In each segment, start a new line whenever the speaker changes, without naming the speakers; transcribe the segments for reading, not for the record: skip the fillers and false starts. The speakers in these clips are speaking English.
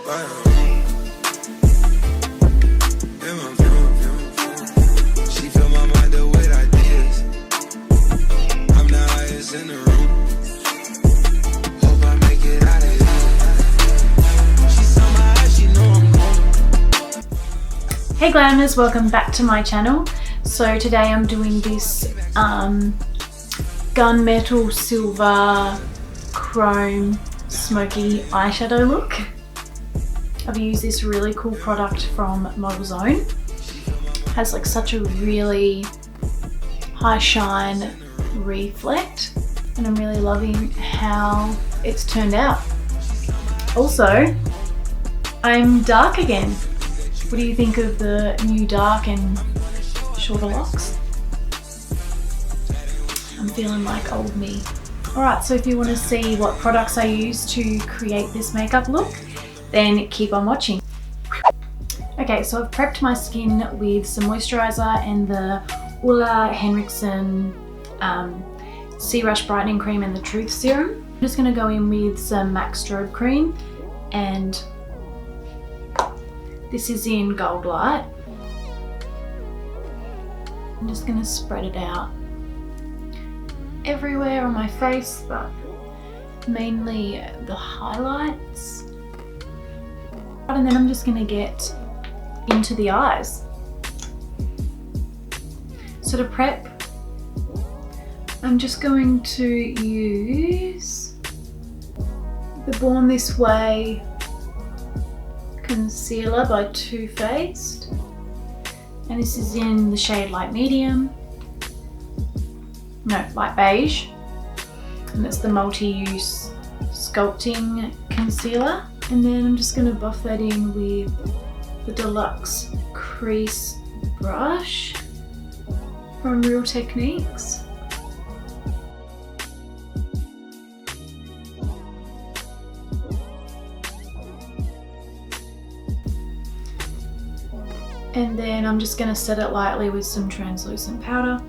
She fill my mind up with ideas. I'm the highest in the room. Hope I make it out of here. She saw my eyes, she know I'm gone.
Hey Glammers, welcome back to my channel. So today I'm doing this gunmetal silver chrome smoky eyeshadow look. I've used this really cool product from Model Zone. Has like such a really high shine reflect and I'm really loving how it's turned out. Also, I'm dark again. What do you think of the new dark and shorter locks? I'm feeling like old me. Alright, so if you want to see what products I use to create this makeup look, then keep on watching. Okay, so I've prepped my skin with some moisturizer and the Ulla Henriksen C-Rush Brightening Cream and the Truth Serum. I'm just going to go in with some MAC Strobe Cream, and this is in Gold Light. I'm just going to spread it out everywhere on my face, but mainly the highlights. And then I'm just going to get into the eyes. So to prep, I'm just going to use the Born This Way concealer by Too Faced, and this is in the shade light medium, no, light beige, and it's the multi-use sculpting concealer. And then I'm just going to buff that in with the Deluxe Crease brush from Real Techniques. And then I'm just going to set it lightly with some translucent powder.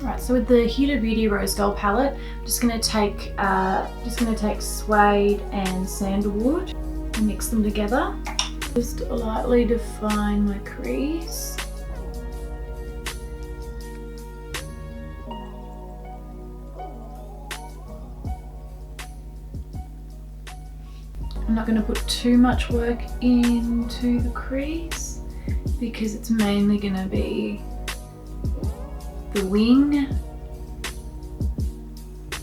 Alright, so with the Huda Beauty Rose Gold palette, I'm just going to take Suede and Sandalwood and mix them together. Just lightly define my crease. I'm not going to put too much work into the crease because it's mainly going to be the wing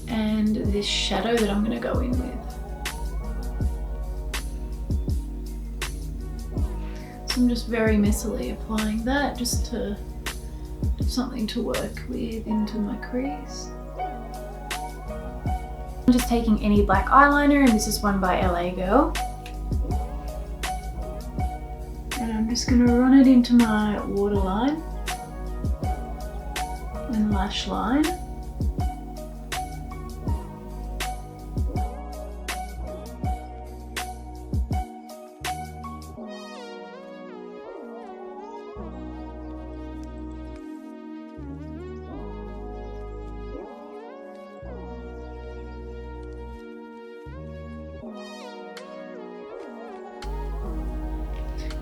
and this shadow that I'm going to go in with. So I'm just very messily applying that just to have something to work with into my crease. I'm just taking any black eyeliner, and this is one by LA Girl. And I'm just going to run it into my waterline and lash line.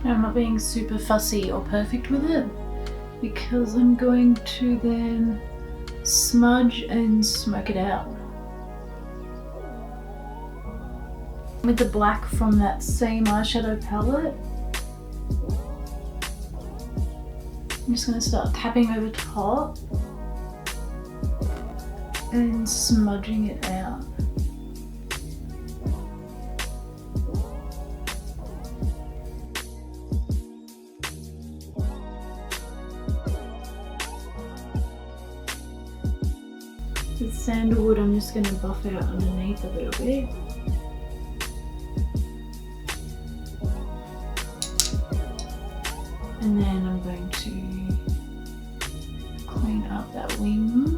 Now I'm not being super fussy or perfect with it, because I'm going to then smudge and smoke it out. With the black from that same eyeshadow palette, I'm just going to start tapping over top and smudging it out. With Sandalwood, I'm just going to buff out underneath a little bit. And then I'm going to clean up that wing.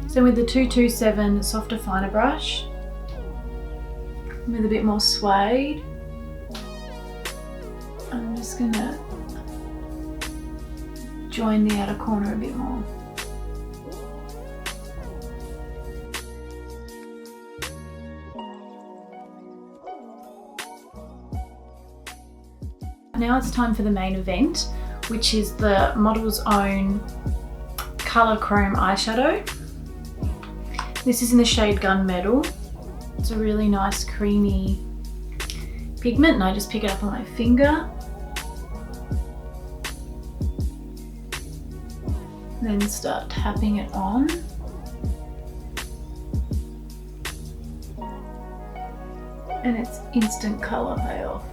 So with the 227 soft definer brush, with a bit more suede, I'm just just gonna join the outer corner a bit more. Now it's time for the main event, which is the Model's Own Colour Chrome eyeshadow. This is in the shade Gunmetal. It's a really nice creamy pigment, and I just pick it up on my finger. Then start tapping it on. And it's instant colour payoff.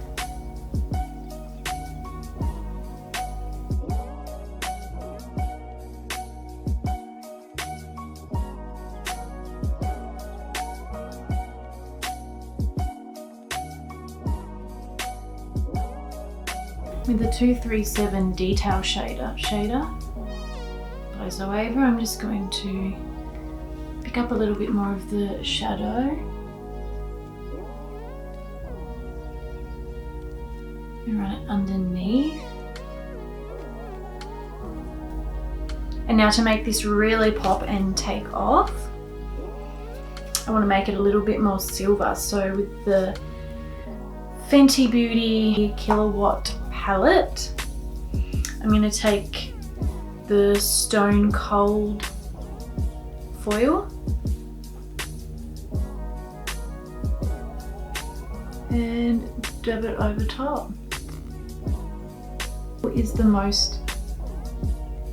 With the 237 detail shader, close over, I'm just going to pick up a little bit more of the shadow and run it underneath. And now to make this really pop and take off, I want to make it a little bit more silver. So with the Fenty Beauty Killawatt palette, I'm going to take the Stone Cold foil and dab it over top. What is the most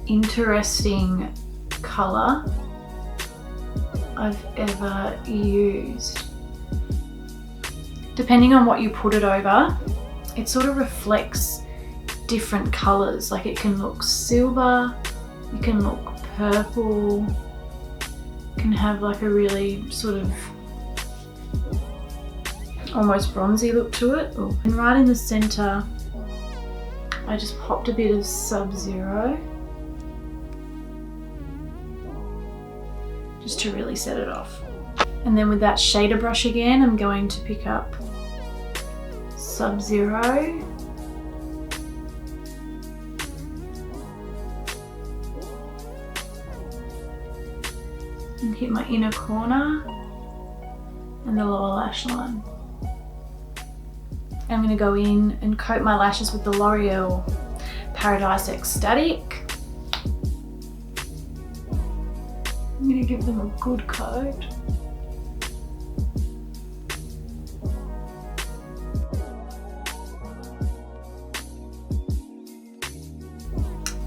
interesting colour I've ever used? Depending on what you put it over, it sort of reflects different colours. Like it can look silver, it can look purple, it can have like a really sort of almost bronzy look to it. Ooh. And right in the centre, I just popped a bit of Sub-Zero just to really set it off. And then with that shader brush again, I'm going to pick up Sub-Zero and hit my inner corner and the lower lash line. I'm going to go in and coat my lashes with the L'Oreal Paradise Ecstatic. I'm going to give them a good coat.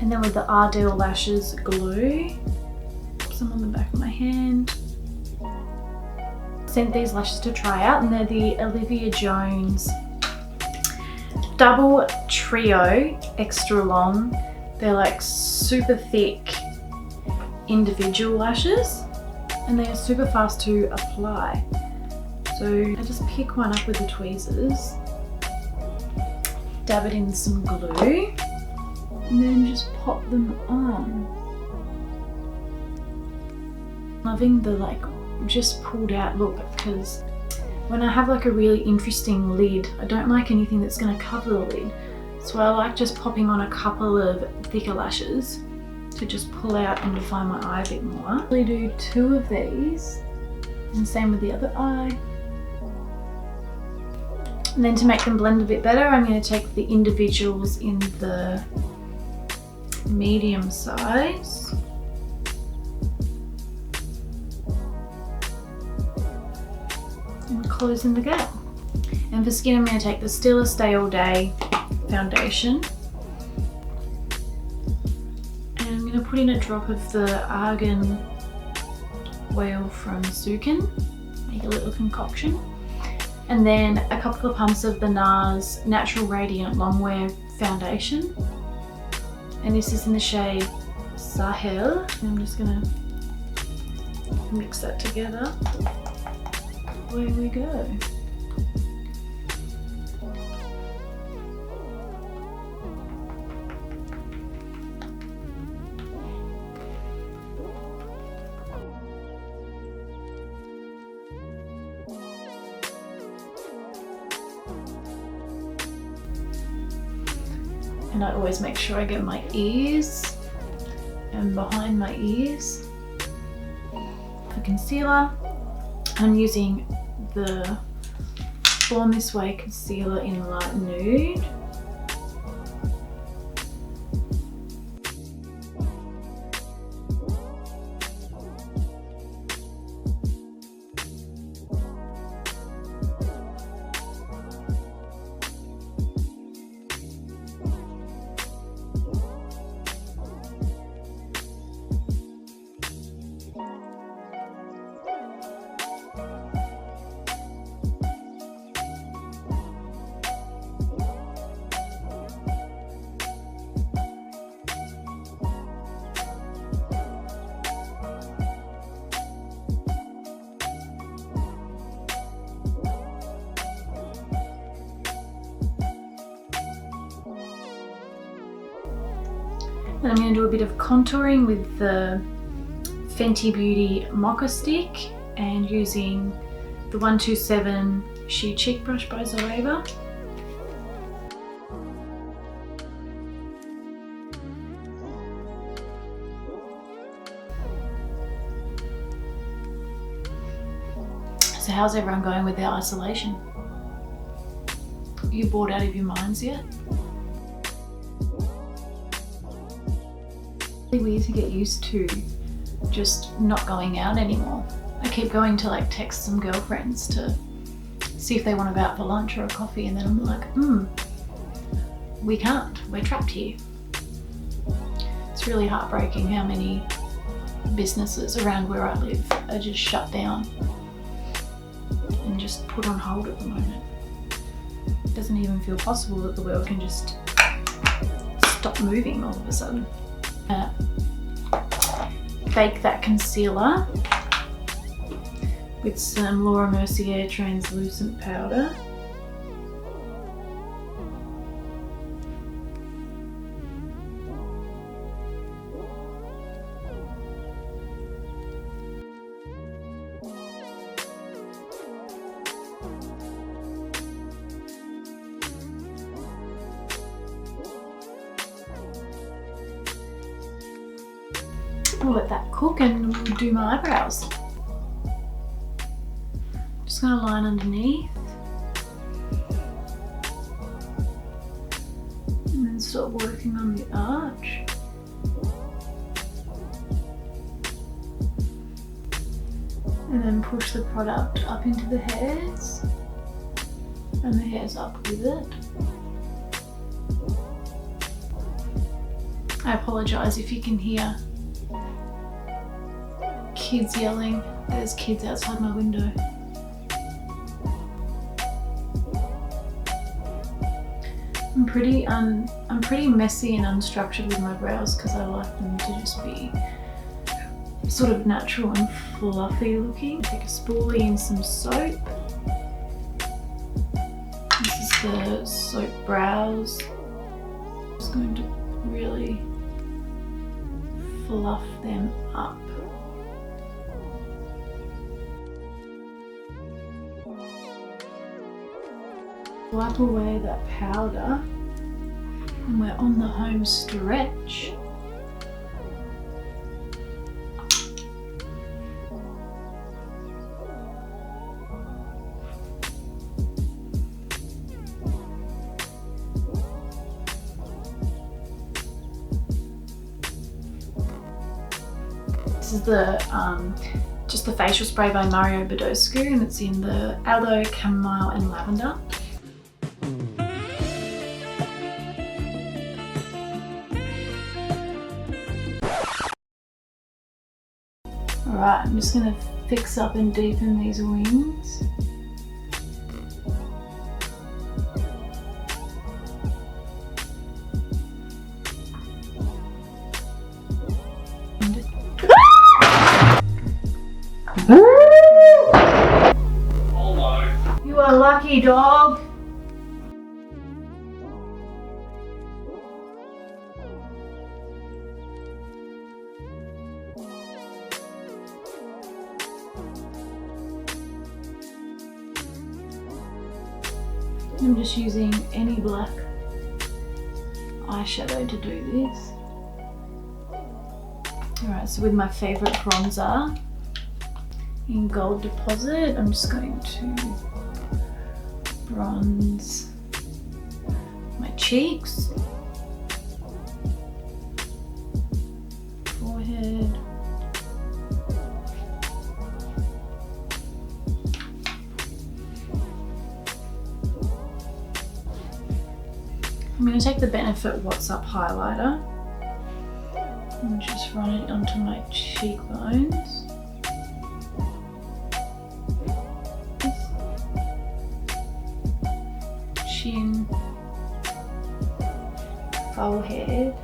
And then with the Ardell Lashes glue, put some on the back of my hand. Sent these lashes to try out, and they're the Olivia Jones Double Trio Extra Long. They're like super thick individual lashes, and they are super fast to apply. So I just pick one up with the tweezers, dab it in some glue, and then just pop them on. Loving the like just pulled out look, because when I have like a really interesting lid, I don't like anything that's going to cover the lid. So I like just popping on a couple of thicker lashes to just pull out and define my eye a bit more. I'll really do 2 of these, and same with the other eye. And then to make them blend a bit better, I'm going to take the individuals in the medium size and close in the gap. And for skin, I'm going to take the Stila Stay All Day foundation, and I'm going to put in a drop of the argan oil from Sukin, make a little concoction, and then a couple of pumps of the Nars Natural Radiant Longwear foundation, and this is in the shade Sahel. And I'm just going to mix that together. Away we go. And I always make sure I get my ears and behind my ears. For concealer, I'm using the Born This Way concealer in light nude. And I'm going to do a bit of contouring with the Fenty Beauty Mocha Stick and using the 127 Sheer Cheek Brush by Zoeva. So how's everyone going with their isolation? Are you bored out of your minds yet? Weird to get used to just not going out anymore. I keep going to like text some girlfriends to see if they want to go out for lunch or a coffee, and then I'm like, we can't, we're trapped here. It's really heartbreaking how many businesses around where I live are just shut down and just put on hold at the moment. It doesn't even feel possible that the world can just stop moving all of a sudden. Bake that concealer with some Laura Mercier translucent powder. I'll let that cook and we'll do my eyebrows. Just gonna line underneath and then start working on the arch. And then push the product up into the hairs and the hairs up with it. I apologise if you can hear kids yelling. There's kids outside my window. I'm pretty messy and unstructured with my brows because I like them to just be sort of natural and fluffy looking. Take a spoolie and some soap. This is the soap brows. I'm just going to really fluff them up. Wipe away that powder and we're on the home stretch. This is the just the facial spray by Mario Badescu, and it's in the aloe, chamomile and lavender. Alright, I'm just going to fix up and deepen these wings. You are lucky, dog. I'm just using any black eyeshadow to do this. Alright, so with my favourite bronzer in Gold Deposit, I'm just going to bronze my cheeks, forehead, I'm going to take the Benefit What's Up highlighter and just run it onto my cheekbones. Chin, forehead,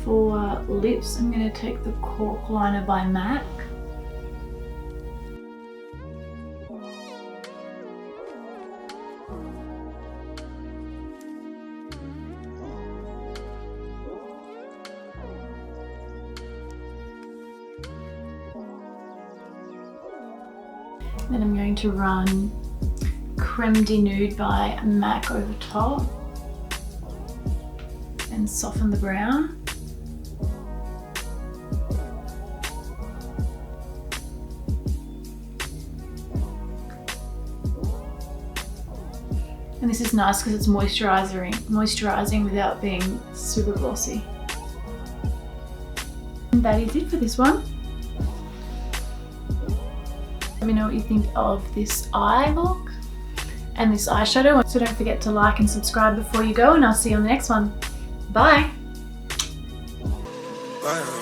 for lips, I'm going to take the Cork Liner by MAC. Then I'm going to run Creme de Nude by MAC over top and soften the brown. And this is nice because it's moisturizing without being super glossy. And that is it for this one. Let me know what you think of this eye look and this eyeshadow. So don't forget to like and subscribe before you go, and I'll see you on the next one. Bye.
Bye.